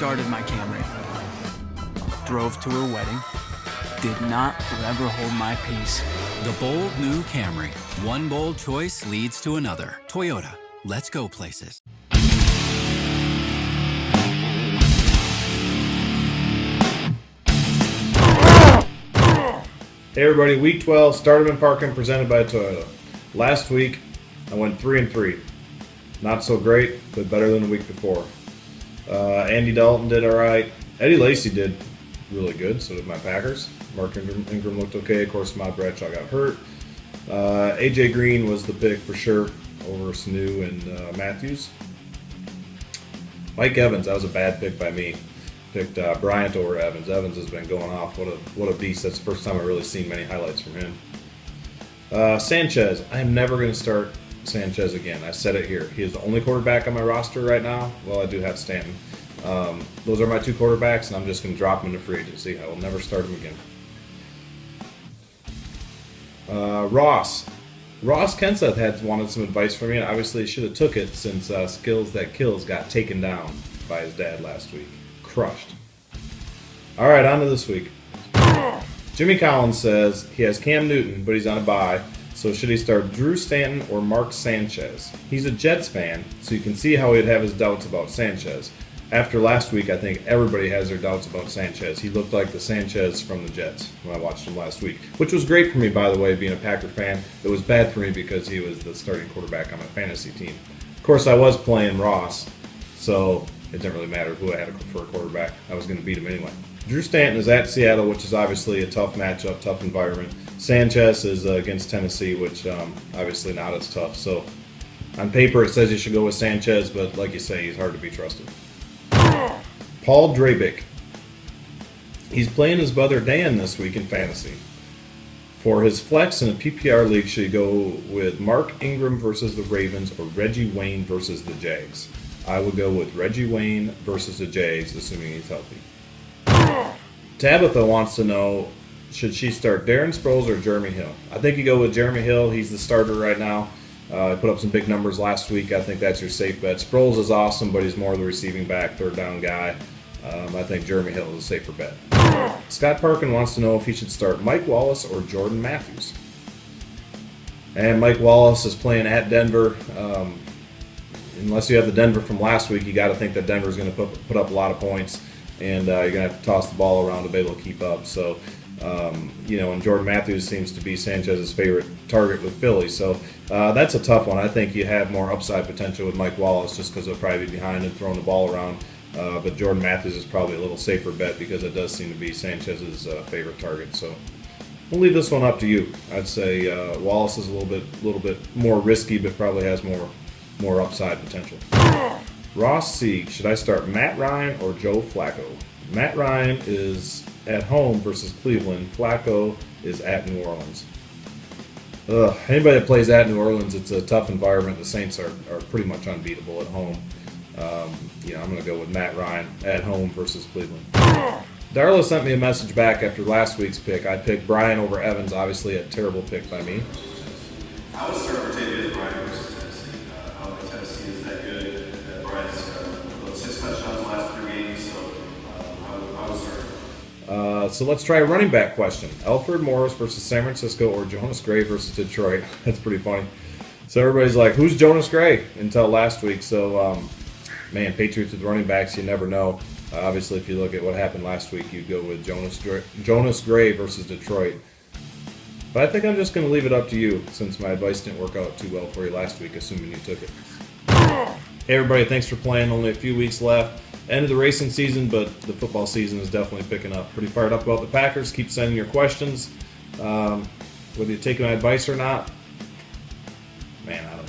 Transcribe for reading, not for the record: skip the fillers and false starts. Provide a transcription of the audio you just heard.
started my Camry. Drove to her wedding. Did not forever hold my peace. The bold new Camry. One bold choice leads to another. Toyota. Let's go places. Hey everybody, Week 12, Stardom and Parkin presented by Toyota. Last week, I went 3-3. Not so great, but better than the week before. Andy Dalton did all right. Eddie Lacy did really good, so did my Packers. Mark Ingram looked okay. Of course, Matt Bradshaw got hurt. AJ Green was the pick for sure over Sanu and Matthews. Mike Evans, that was a bad pick by me. Picked Bryant over Evans. Evans has been going off. What a beast. That's the first time I've really seen many highlights from him. Sanchez. I am never going to start Sanchez again. I said it here. He is the only quarterback on my roster right now. Well, I do have Stanton. Those are my two quarterbacks, and I'm just going to drop him into free agency. I will never start him again. Ross Kenseth had wanted some advice from me, and obviously should have took it since Skills That Kills got taken down by his dad last week. Crushed. All right, on to this week. Jimmy Collins says he has Cam Newton, but he's on a bye. So should he start Drew Stanton or Mark Sanchez? He's a Jets fan, so you can see how he'd have his doubts about Sanchez. After last week, I think everybody has their doubts about Sanchez. He looked like the Sanchez from the Jets when I watched him last week, which was great for me, by the way, being a Packer fan. It was bad for me because he was the starting quarterback on my fantasy team. Of course, I was playing Ross, so it didn't really matter who I had for a quarterback. I was going to beat him anyway. Drew Stanton is at Seattle, which is obviously a tough matchup, tough environment. Sanchez is against Tennessee, which obviously not as tough. So on paper, it says you should go with Sanchez, but like you say, he's hard to be trusted. Paul Drabick. He's playing his brother Dan this week in fantasy. For his flex in a PPR league, should he go with Mark Ingram versus the Ravens or Reggie Wayne versus the Jags? I would go with Reggie Wayne versus the Jags, assuming he's healthy. Tabitha wants to know, should she start Darren Sproles or Jeremy Hill? I think you go with Jeremy Hill. He's the starter right now. He put up some big numbers last week. I think that's your safe bet. Sproles is awesome, but he's more the receiving back, third down guy. I think Jeremy Hill is a safer bet. Scott Parkin wants to know if he should start Mike Wallace or Jordan Matthews. And Mike Wallace is playing at Denver. Unless you have the Denver from last week, you got to think that Denver's going to put up a lot of points, and you're going to have to toss the ball around to be able to keep up. So, and Jordan Matthews seems to be Sanchez's favorite target with Philly. So that's a tough one. I think you have more upside potential with Mike Wallace just because he'll probably be behind and throwing the ball around. But Jordan Matthews is probably a little safer bet because it does seem to be Sanchez's favorite target. So we'll leave this one up to you. I'd say Wallace is a little bit more risky, but probably has more upside potential. Ross C. Should I start Matt Ryan or Joe Flacco? Matt Ryan is at home versus Cleveland. Flacco is at New Orleans. Anybody that plays at New Orleans, it's a tough environment. The Saints are pretty much unbeatable at home. I'm going to go with Matt Ryan at home versus Cleveland. Darla sent me a message back after last week's pick. I picked Brian over Evans, obviously a terrible pick by me. I would start Martavious Bryant versus Tennessee. I don't think Tennessee is that good. Bryant's got 6 touchdowns last 3 games, so I would start. So let's try a running back question. Alfred Morris versus San Francisco or Jonas Gray versus Detroit. That's pretty funny. So everybody's like, who's Jonas Gray? Until last week. So, Patriots with running backs, you never know. Obviously, if you look at what happened last week, you go with Jonas Gray versus Detroit. But I think I'm just going to leave it up to you since my advice didn't work out too well for you last week, assuming you took it. Hey, everybody, thanks for playing. Only a few weeks left. End of the racing season, but the football season is definitely picking up. Pretty fired up about the Packers. Keep sending your questions. Whether you take my advice or not, man, I don't know.